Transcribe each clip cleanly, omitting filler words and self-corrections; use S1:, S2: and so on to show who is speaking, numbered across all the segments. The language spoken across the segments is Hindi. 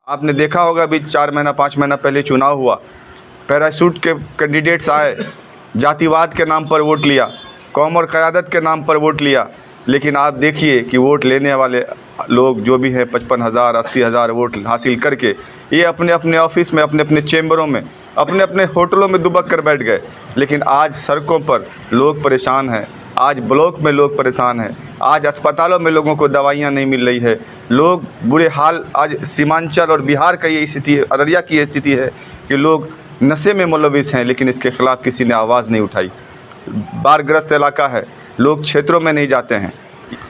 S1: आपने देखा होगा अभी 4 महीना 5 महीना पहले चुनाव हुआ, पैराशूट के कैंडिडेट्स आए, जातिवाद के नाम पर वोट लिया, कौम और क़यादत के नाम पर वोट लिया। लेकिन आप देखिए कि वोट लेने वाले लोग जो भी हैं 55,000 80,000 वोट हासिल करके ये अपने अपने ऑफिस में, अपने अपने चैम्बरों में, अपने अपने होटलों में दुबक कर बैठ गए। लेकिन आज सड़कों पर लोग परेशान हैं, आज ब्लॉक में लोग परेशान हैं, आज अस्पतालों में लोगों को दवाइयाँ नहीं मिल रही है, लोग बुरे हाल। आज सीमांचल और बिहार का ये स्थिति है, अररिया की ये स्थिति है कि लोग नशे में मुलविस हैं, लेकिन इसके ख़िलाफ़ किसी ने आवाज़ नहीं उठाई। बाढ़ग्रस्त इलाका है, लोग क्षेत्रों में नहीं जाते हैं।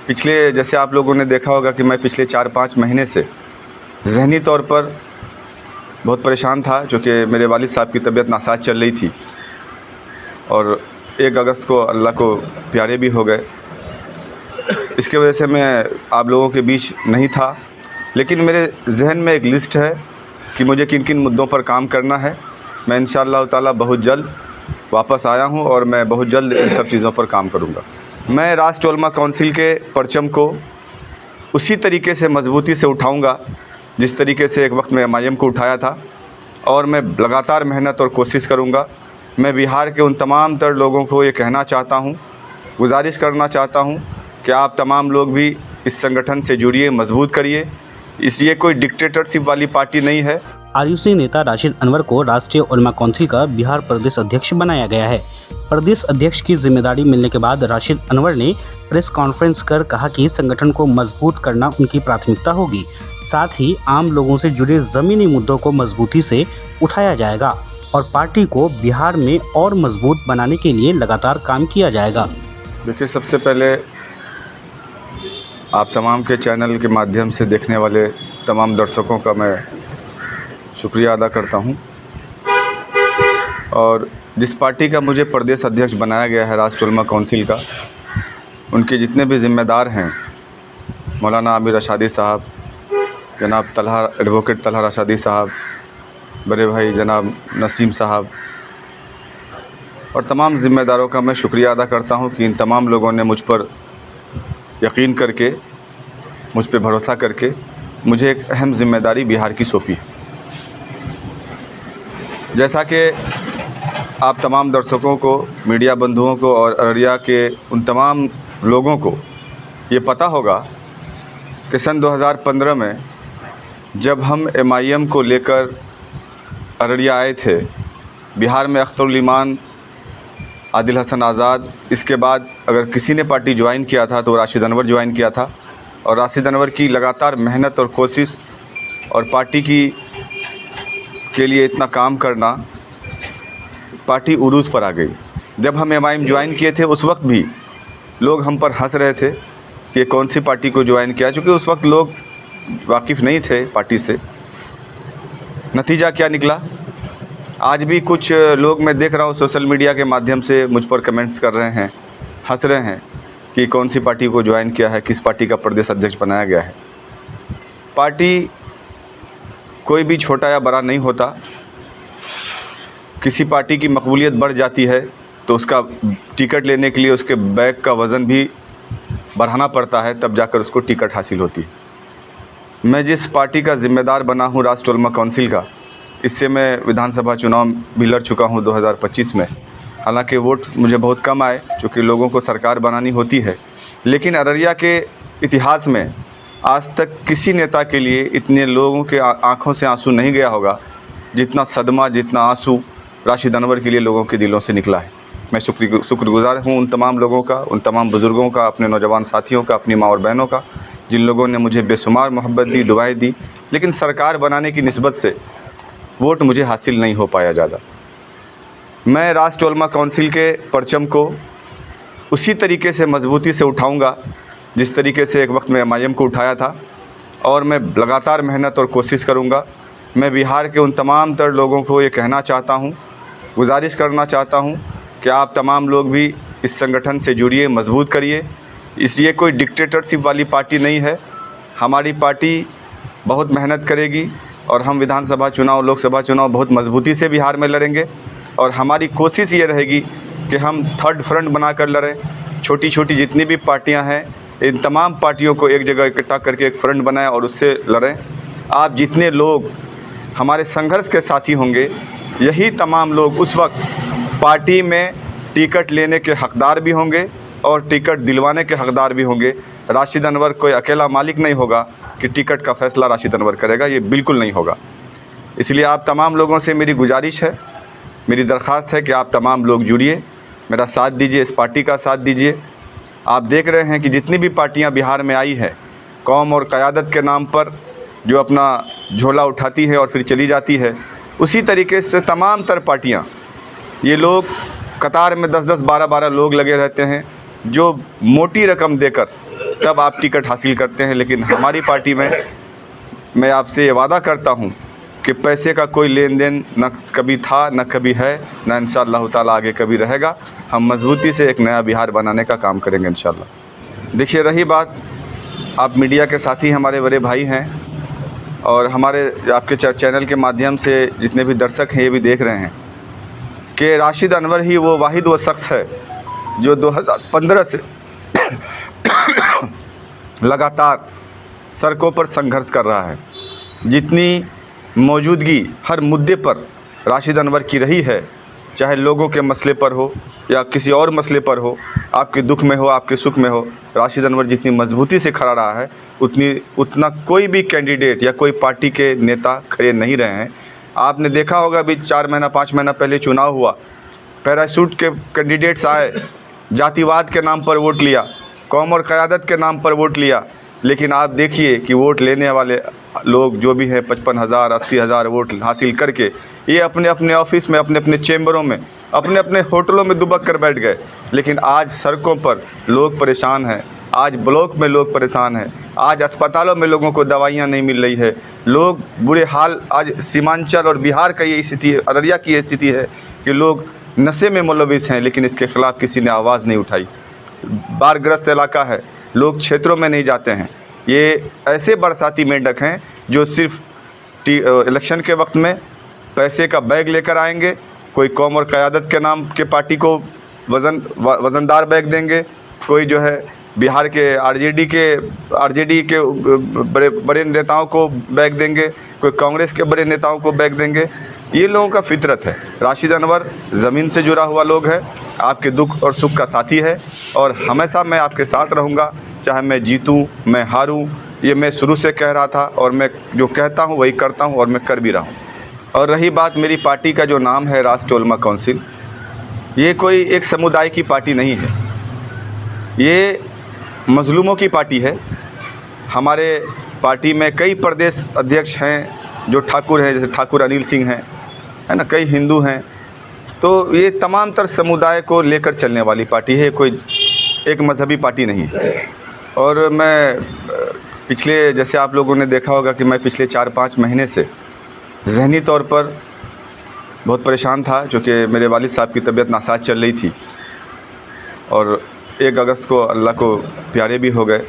S1: पिछले, जैसे आप लोगों ने देखा होगा कि मैं पिछले 4-5 महीने से ज़हनी तौर पर बहुत परेशान था, चूँकि मेरे वालिद साहब की तबीयत नासाज चल रही थी और 1 अगस्त को अल्लाह को प्यारे भी हो गए। इसके वजह से मैं आप लोगों के बीच नहीं था, लेकिन मेरे जहन में एक लिस्ट है कि मुझे किन किन मुद्दों पर काम करना है। मैं इंशाअल्लाह ताला बहुत जल्द वापस आया हूं और मैं बहुत जल्द इन सब चीज़ों पर काम करूंगा। मैं राष्ट्रीय उलमा काउंसिल के परचम को उसी तरीके से मजबूती से उठाऊंगा जिस तरीके से एक वक्त में MIM को उठाया था, और मैं लगातार मेहनत और कोशिश करूंगा। मैं बिहार के उन तमाम तर लोगों को ये कहना चाहता हूं, गुजारिश करना चाहता हूं कि आप तमाम लोग भी इस संगठन से जुड़िए, मजबूत करिए। ये कोई डिक्टेटरशिप वाली पार्टी नहीं है।
S2: RUC नेता राशिद अनवर को राष्ट्रीय उलमा काउंसिल का बिहार प्रदेश अध्यक्ष बनाया गया है। प्रदेश अध्यक्ष की जिम्मेदारी मिलने के बाद राशिद अनवर ने प्रेस कॉन्फ्रेंस कर कहा कि संगठन को मजबूत करना उनकी प्राथमिकता होगी। साथ ही आम लोगों से जुड़े ज़मीनी मुद्दों को मजबूती से उठाया जाएगा और पार्टी को बिहार में और मजबूत बनाने के लिए लगातार काम किया जाएगा।
S1: देखिए, सबसे पहले आप तमाम के चैनल के माध्यम से देखने वाले तमाम दर्शकों का मैं शुक्रिया अदा करता हूं, और जिस पार्टी का मुझे प्रदेश अध्यक्ष बनाया गया है राष्ट्रीय उलमा काउंसिल का, उनके जितने भी ज़िम्मेदार हैं, मौलाना आमिर रशादी साहब, जनाब एडवोकेट तलहा रशादी साहब, बड़े भाई जनाब नसीम साहब, और तमाम ज़िम्मेदारों का मैं शुक्रिया अदा करता हूं कि इन तमाम लोगों ने मुझ पर यकीन करके, मुझ पर भरोसा करके मुझे एक अहम ज़िम्मेदारी बिहार की सौंपी है। जैसा कि आप तमाम दर्शकों को, मीडिया बंधुओं को और अररिया के उन तमाम लोगों को ये पता होगा कि सन 2015 में जब हम MIM को लेकर अररिया आए थे, बिहार में अख्तरुल ईमान, आदिल हसन आज़ाद, इसके बाद अगर किसी ने पार्टी ज्वाइन किया था तो राशिद अनवर ज्वाइन किया था, और राशिद अनवर की लगातार मेहनत और कोशिश और पार्टी के लिए इतना काम करना, पार्टी उरूज पर आ गई। जब हम MIM ज्वाइन किए थे उस वक्त भी लोग हम पर हंस रहे थे कि कौन सी पार्टी को ज्वाइन किया, क्योंकि उस वक्त लोग वाकिफ़ नहीं थे पार्टी से। नतीजा क्या निकला? आज भी कुछ लोग, मैं देख रहा हूँ सोशल मीडिया के माध्यम से मुझ पर कमेंट्स कर रहे हैं, हंस रहे हैं कि कौन सी पार्टी को ज्वाइन किया है, किस पार्टी का प्रदेश अध्यक्ष बनाया गया है। पार्टी कोई भी छोटा या बड़ा नहीं होता। किसी पार्टी की मकबूलियत बढ़ जाती है तो उसका टिकट लेने के लिए उसके बैग का वज़न भी बढ़ाना पड़ता है, तब जाकर उसको टिकट हासिल होती है। मैं जिस पार्टी का ज़िम्मेदार बना हूँ राष्ट्रीय उलमा काउंसिल का, इससे मैं विधानसभा चुनाव भी लड़ चुका हूँ 2025 में। हालांकि वोट मुझे बहुत कम आए, क्योंकि लोगों को सरकार बनानी होती है, लेकिन अररिया के इतिहास में आज तक किसी नेता के लिए इतने लोगों के आँखों से आंसू नहीं गया होगा जितना सदमा, जितना आंसू राशिद अनवर के लिए लोगों के दिलों से निकला है। मैं शुक्रगुज़ार हूँ उन तमाम लोगों का, उन तमाम बुज़ुर्गों का, अपने नौजवान साथियों का, अपनी माँ और बहनों का, जिन लोगों ने मुझे बेशुमार मोहब्बत दी, दुआएं दी, लेकिन सरकार बनाने की निस्बत से वोट मुझे हासिल नहीं हो पाया ज़्यादा। मैं राष्ट्रीय उलमा काउंसिल के परचम को उसी तरीके से मजबूती से उठाऊंगा जिस तरीके से एक वक्त में MIM को उठाया था, और मैं लगातार मेहनत और कोशिश करूंगा। मैं बिहार के उन तमाम तर लोगों को ये कहना चाहता हूं, गुजारिश करना चाहता हूं कि आप तमाम लोग भी इस संगठन से जुड़िए, मजबूत करिए। ये कोई डिक्टेटरशिप वाली पार्टी नहीं है। हमारी पार्टी बहुत मेहनत करेगी और हम विधानसभा चुनाव, लोकसभा चुनाव बहुत मजबूती से बिहार में लड़ेंगे, और हमारी कोशिश ये रहेगी कि हम थर्ड फ्रंट बनाकर लड़ें। छोटी छोटी जितनी भी पार्टियां हैं, इन तमाम पार्टियों को एक जगह इकट्ठा करके एक फ्रंट बनाएं और उससे लड़ें। आप जितने लोग हमारे संघर्ष के साथी होंगे, यही तमाम लोग उस वक्त पार्टी में टिकट लेने के हकदार भी होंगे और टिकट दिलवाने के हकदार भी होंगे। राशिद अनवर कोई अकेला मालिक नहीं होगा कि टिकट का फ़ैसला राशिद अनवर करेगा, ये बिल्कुल नहीं होगा। इसलिए आप तमाम लोगों से मेरी गुजारिश है, मेरी दरख्वास्त है कि आप तमाम लोग जुड़िए, मेरा साथ दीजिए, इस पार्टी का साथ दीजिए। आप देख रहे हैं कि जितनी भी पार्टियां बिहार में आई हैं, कौम और क़यादत के नाम पर जो अपना झोला उठाती है और फिर चली जाती है, उसी तरीके से तमाम तर पार्टियां, ये लोग कतार में 10-10, 12-12 लोग लगे रहते हैं जो मोटी रकम देकर तब आप टिकट हासिल करते हैं। लेकिन हमारी पार्टी में मैं आपसे ये वादा करता हूँ कि पैसे का कोई लेन देन न कभी था, न कभी है, न इंशाअल्लाह ताला आगे कभी रहेगा। हम मजबूती से एक नया बिहार बनाने का काम करेंगे इंशाअल्लाह। देखिए, रही बात, आप मीडिया के साथी हमारे बड़े भाई हैं और हमारे आपके चैनल के माध्यम से जितने भी दर्शक हैं ये भी देख रहे हैं कि राशिद अनवर ही वो वाहिद वो शख्स है जो 2015 से लगातार सड़कों पर संघर्ष कर रहा है। जितनी मौजूदगी हर मुद्दे पर राशिद अनवर की रही है, चाहे लोगों के मसले पर हो या किसी और मसले पर हो, आपके दुख में हो, आपके सुख में हो, राशिद अनवर जितनी मजबूती से खड़ा रहा है उतना कोई भी कैंडिडेट या कोई पार्टी के नेता खड़े नहीं रहे हैं। आपने देखा होगा अभी 4 महीना 5 महीना पहले चुनाव हुआ, पैराशूट के कैंडिडेट्स आए, जातिवाद के नाम पर वोट लिया, कौम और क़यादत के नाम पर वोट लिया। लेकिन आप देखिए कि वोट लेने वाले लोग जो भी हैं 55,000 80,000 वोट हासिल करके ये अपने अपने ऑफिस में, अपने अपने चैम्बरों में, अपने अपने होटलों में दुबक कर बैठ गए। लेकिन आज सड़कों पर लोग परेशान हैं, आज ब्लॉक में लोग परेशान हैं, आज अस्पतालों में लोगों को दवाइयाँ नहीं मिल रही है, लोग बुरे हाल। आज सीमांचल और बिहार का ये स्थिति है, अररिया की ये स्थिति है कि लोग नशे में मुलविस हैं, लेकिन इसके ख़िलाफ़ किसी ने आवाज़ नहीं उठाई। बाढ़ग्रस्त इलाका है, लोग क्षेत्रों में नहीं जाते हैं। ये ऐसे बरसाती मेंढक हैं जो सिर्फ इलेक्शन के वक्त में पैसे का बैग लेकर आएंगे, कोई कौम और क़यादत के नाम के पार्टी को वज़नदार बैग देंगे, कोई जो है बिहार के आरजेडी के बड़े बड़े नेताओं को बैग देंगे, कोई कांग्रेस के बड़े नेताओं को बैग देंगे। ये लोगों का फितरत है। राशिद अनवर ज़मीन से जुड़ा हुआ लोग है, आपके दुख और सुख का साथी है और हमेशा मैं आपके साथ रहूँगा, चाहे मैं जीतूँ, मैं हारूँ। ये मैं शुरू से कह रहा था और मैं जो कहता हूँ वही करता हूँ और मैं कर भी रहा हूँ। और रही बात मेरी पार्टी का जो नाम है राष्ट्रीय उलमा काउंसिल, ये कोई एक समुदाय की पार्टी नहीं है, ये मज़लूमों की पार्टी है। हमारे पार्टी में कई प्रदेश अध्यक्ष हैं जो ठाकुर हैं, जैसे ठाकुर अनिल सिंह हैं, है ना, कई हिंदू हैं। तो ये तमाम तर समुदाय को लेकर चलने वाली पार्टी है, कोई एक मजहबी पार्टी नहीं है। और मैं पिछले, जैसे आप लोगों ने देखा होगा कि मैं पिछले 4-5 महीने से ज़हनी तौर पर बहुत परेशान था, चूँकि मेरे वालिद साहब की तबीयत नासाज चल रही थी और 1 अगस्त को अल्लाह को प्यारे भी हो गए।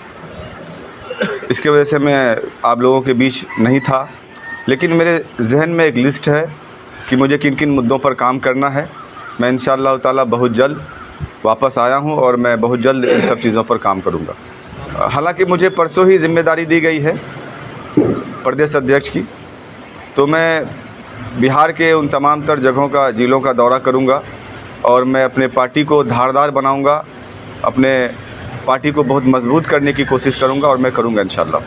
S1: इसके वजह से मैं आप लोगों के बीच नहीं था, लेकिन मेरे जहन में एक लिस्ट है कि मुझे किन किन मुद्दों पर काम करना है। मैं इंशाअल्लाह ताला बहुत जल्द वापस आया हूं और मैं बहुत जल्द इन सब चीज़ों पर काम करूंगा। हालांकि मुझे परसों ही जिम्मेदारी दी गई है प्रदेश अध्यक्ष की, तो मैं बिहार के उन तमाम तर जगहों का, ज़िलों का दौरा करूंगा और मैं अपने पार्टी को धारदार बनाऊंगा, अपने पार्टी को बहुत मजबूत करने की कोशिश करूंगा और मैं करूंगा इंशाअल्लाह।